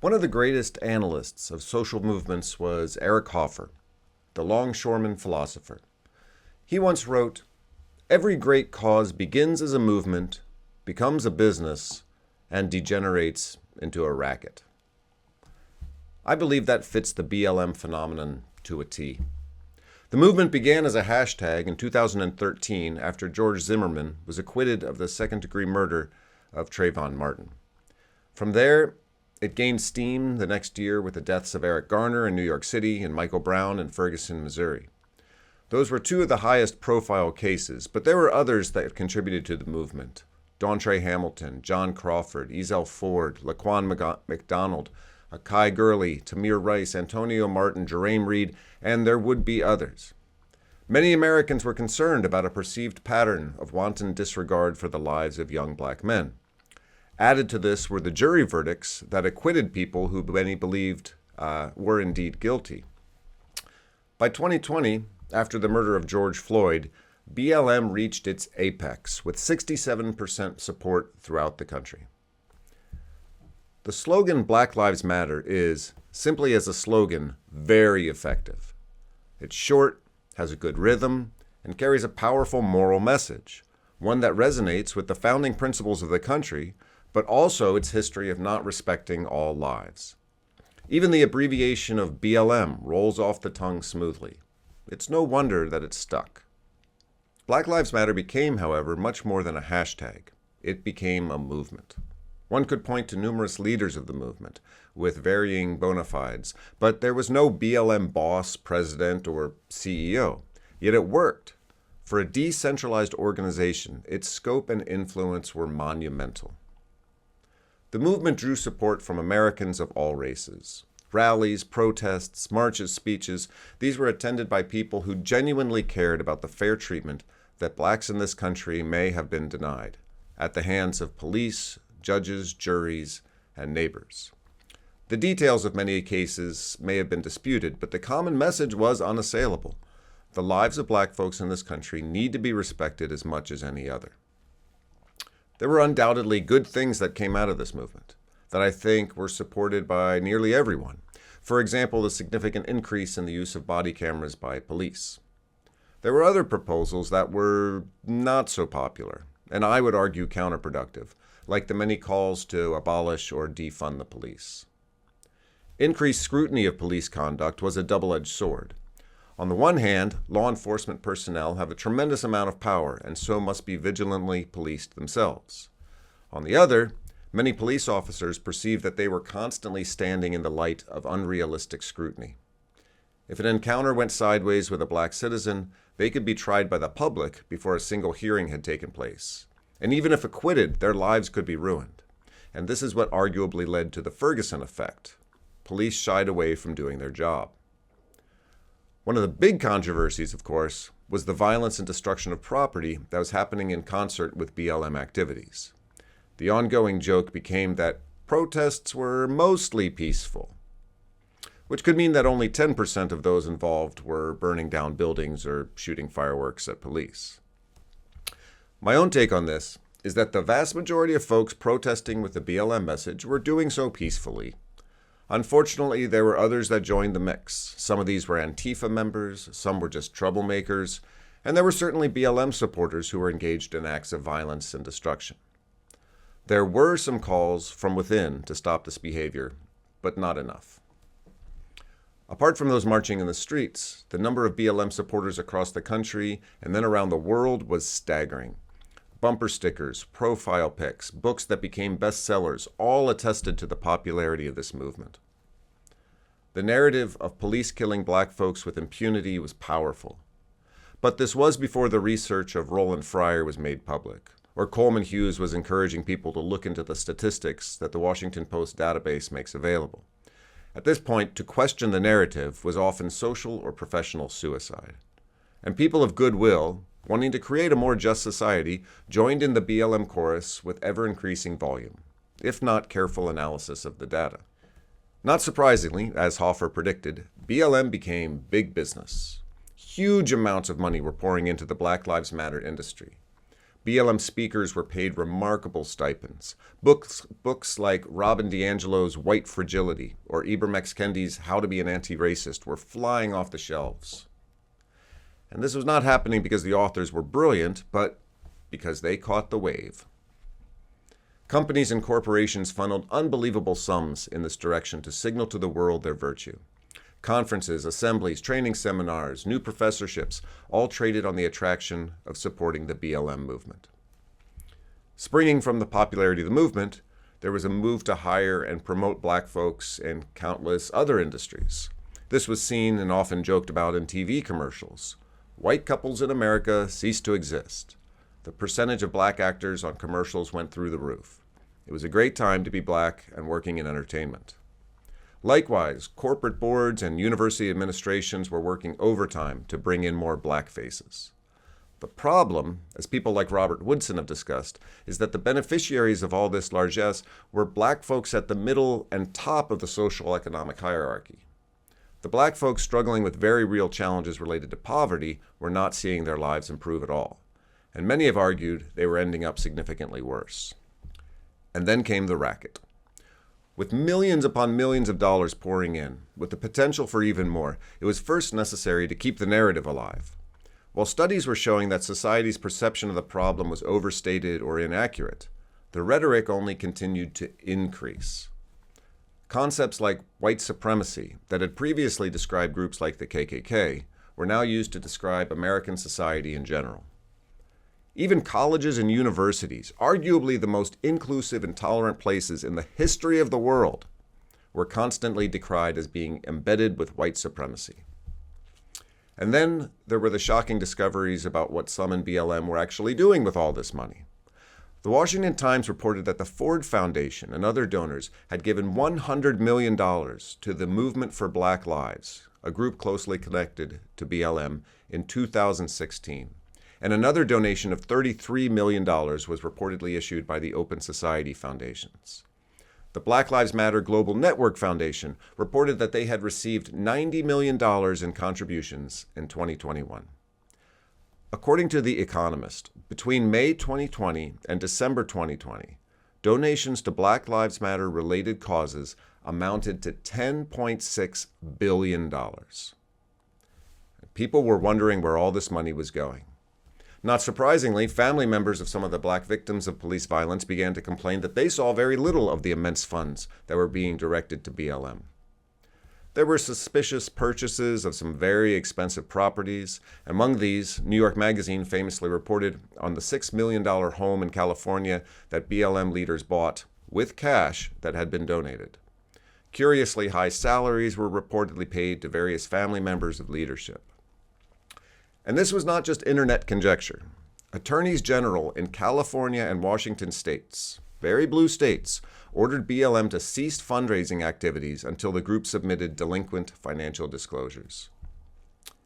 One of the greatest analysts of social movements was Eric Hoffer, the longshoreman philosopher. He once wrote, "Every great cause begins as a movement, becomes a business, and degenerates into a racket." I believe that fits the BLM phenomenon to a T. The movement began as a hashtag in 2013 after George Zimmerman was acquitted of the second-degree murder of Trayvon Martin. From there, it gained steam the next year with the deaths of Eric Garner in New York City and Michael Brown in Ferguson, Missouri. Those were two of the highest profile cases, but there were others that contributed to the movement. Dauntre Hamilton, John Crawford, Ezell Ford, Laquan McDonald, Akai Gurley, Tamir Rice, Antonio Martin, Jerame Reed, and there would be others. Many Americans were concerned about a perceived pattern of wanton disregard for the lives of young black men. Added to this were the jury verdicts that acquitted people who many believed were indeed guilty. By 2020, after the murder of George Floyd, BLM reached its apex with 67% support throughout the country. The slogan Black Lives Matter is, simply as a slogan, very effective. It's short, has a good rhythm, and carries a powerful moral message, one that resonates with the founding principles of the country, but also its history of not respecting all lives. Even the abbreviation of BLM rolls off the tongue smoothly. It's no wonder that it stuck. Black Lives Matter became, however, much more than a hashtag. It became a movement. One could point to numerous leaders of the movement, with varying bona fides, but there was no BLM boss, president, or CEO. Yet it worked. For a decentralized organization, its scope and influence were monumental. The movement drew support from Americans of all races. Rallies, protests, marches, speeches, these were attended by people who genuinely cared about the fair treatment that blacks in this country may have been denied at the hands of police, judges, juries, and neighbors. The details of many cases may have been disputed, but the common message was unassailable. The lives of black folks in this country need to be respected as much as any other. There were undoubtedly good things that came out of this movement that I think were supported by nearly everyone. For example, the significant increase in the use of body cameras by police. There were other proposals that were not so popular, and I would argue counterproductive, like the many calls to abolish or defund the police. Increased scrutiny of police conduct was a double-edged sword. On the one hand, law enforcement personnel have a tremendous amount of power and so must be vigilantly policed themselves. On the other, many police officers perceived that they were constantly standing in the light of unrealistic scrutiny. If an encounter went sideways with a black citizen, they could be tried by the public before a single hearing had taken place. And even if acquitted, their lives could be ruined. And this is what arguably led to the Ferguson effect. Police shied away from doing their job. One of the big controversies, of course, was the violence and destruction of property that was happening in concert with BLM activities. The ongoing joke became that protests were mostly peaceful, which could mean that only 10% of those involved were burning down buildings or shooting fireworks at police. My own take on this is that the vast majority of folks protesting with the BLM message were doing so peacefully. Unfortunately, there were others that joined the mix. Some of these were Antifa members, some were just troublemakers, and there were certainly BLM supporters who were engaged in acts of violence and destruction. There were some calls from within to stop this behavior, but not enough. Apart from those marching in the streets, the number of BLM supporters across the country and then around the world was staggering. Bumper stickers, profile pics, books that became bestsellers all attested to the popularity of this movement. The narrative of police killing black folks with impunity was powerful. But this was before the research of Roland Fryer was made public, or Coleman Hughes was encouraging people to look into the statistics that the Washington Post database makes available. At this point, to question the narrative was often social or professional suicide. And people of goodwill, wanting to create a more just society, joined in the BLM chorus with ever-increasing volume, if not careful analysis of the data. Not surprisingly, as Hoffer predicted, BLM became big business. Huge amounts of money were pouring into the Black Lives Matter industry. BLM speakers were paid remarkable stipends. Books like Robin DiAngelo's White Fragility or Ibram X. Kendi's How to Be an Anti-Racist were flying off the shelves. And this was not happening because the authors were brilliant, but because they caught the wave. Companies and corporations funneled unbelievable sums in this direction to signal to the world their virtue. Conferences, assemblies, training seminars, new professorships, all traded on the attraction of supporting the BLM movement. Springing from the popularity of the movement, there was a move to hire and promote black folks in countless other industries. This was seen and often joked about in TV commercials. White couples in America ceased to exist. The percentage of black actors on commercials went through the roof. It was a great time to be black and working in entertainment. Likewise, corporate boards and university administrations were working overtime to bring in more black faces. The problem, as people like Robert Woodson have discussed, is that the beneficiaries of all this largesse were black folks at the middle and top of the social economic hierarchy. The black folks struggling with very real challenges related to poverty were not seeing their lives improve at all, and many have argued they were ending up significantly worse. And then came the racket. With millions upon millions of dollars pouring in, with the potential for even more, it was first necessary to keep the narrative alive. While studies were showing that society's perception of the problem was overstated or inaccurate, the rhetoric only continued to increase. Concepts like white supremacy that had previously described groups like the KKK were now used to describe American society in general. Even colleges and universities, arguably the most inclusive and tolerant places in the history of the world, were constantly decried as being embedded with white supremacy. And then there were the shocking discoveries about what some in BLM were actually doing with all this money. The Washington Times reported that the Ford Foundation and other donors had given $100 million to the Movement for Black Lives, a group closely connected to BLM, in 2016. And another donation of $33 million was reportedly issued by the Open Society Foundations. The Black Lives Matter Global Network Foundation reported that they had received $90 million in contributions in 2021. According to The Economist, between May 2020 and December 2020, donations to Black Lives Matter related causes amounted to $10.6 billion. People were wondering where all this money was going. Not surprisingly, family members of some of the black victims of police violence began to complain that they saw very little of the immense funds that were being directed to BLM. There were suspicious purchases of some very expensive properties. Among these, New York Magazine famously reported on the $6 million home in California that BLM leaders bought with cash that had been donated. Curiously high salaries were reportedly paid to various family members of leadership. And this was not just internet conjecture. Attorneys general in California and Washington states, very blue states, ordered BLM to cease fundraising activities until the group submitted delinquent financial disclosures.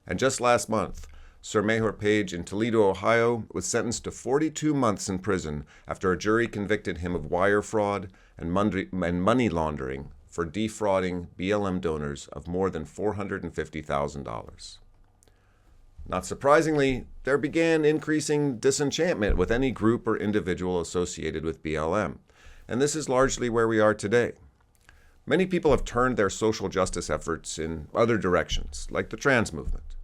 And just last month, Sir Mehor Page in Toledo, Ohio, was sentenced to 42 months in prison after a jury convicted him of wire fraud and money laundering for defrauding BLM donors of more than $450,000. Not surprisingly, there began increasing disenchantment with any group or individual associated with BLM, and this is largely where we are today. Many people have turned their social justice efforts in other directions, like the trans movement.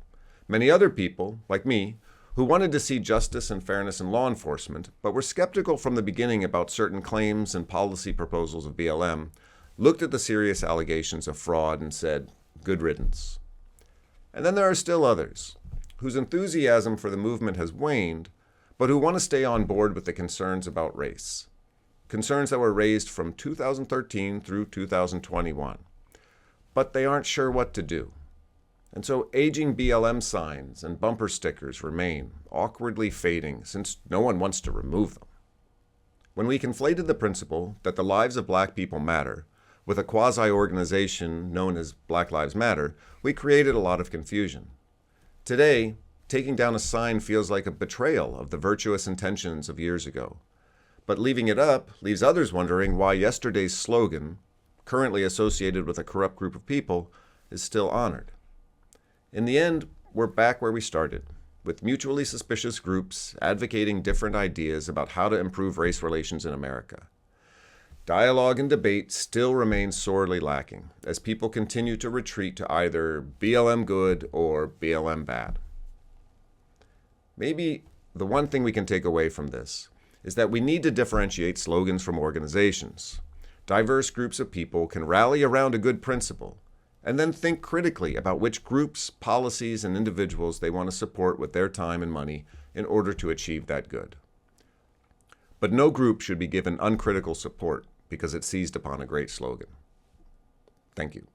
Many other people, like me, who wanted to see justice and fairness in law enforcement, but were skeptical from the beginning about certain claims and policy proposals of BLM, looked at the serious allegations of fraud and said, "Good riddance." And then there are still others, whose enthusiasm for the movement has waned, but who want to stay on board with the concerns about race. Concerns that were raised from 2013 through 2021. But they aren't sure what to do. And so aging BLM signs and bumper stickers remain, awkwardly fading, since no one wants to remove them. When we conflated the principle that the lives of black people matter with a quasi-organization known as Black Lives Matter, we created a lot of confusion. Today, taking down a sign feels like a betrayal of the virtuous intentions of years ago. But leaving it up leaves others wondering why yesterday's slogan, currently associated with a corrupt group of people, is still honored. In the end, we're back where we started. with mutually suspicious groups advocating different ideas about how to improve race relations in America. Dialogue and debate still remain sorely lacking as people continue to retreat to either BLM good or BLM bad. Maybe the one thing we can take away from this is that we need to differentiate slogans from organizations. Diverse groups of people can rally around a good principle and then think critically about which groups, policies, and individuals they want to support with their time and money in order to achieve that good. But no group should be given uncritical support because it seized upon a great slogan. Thank you.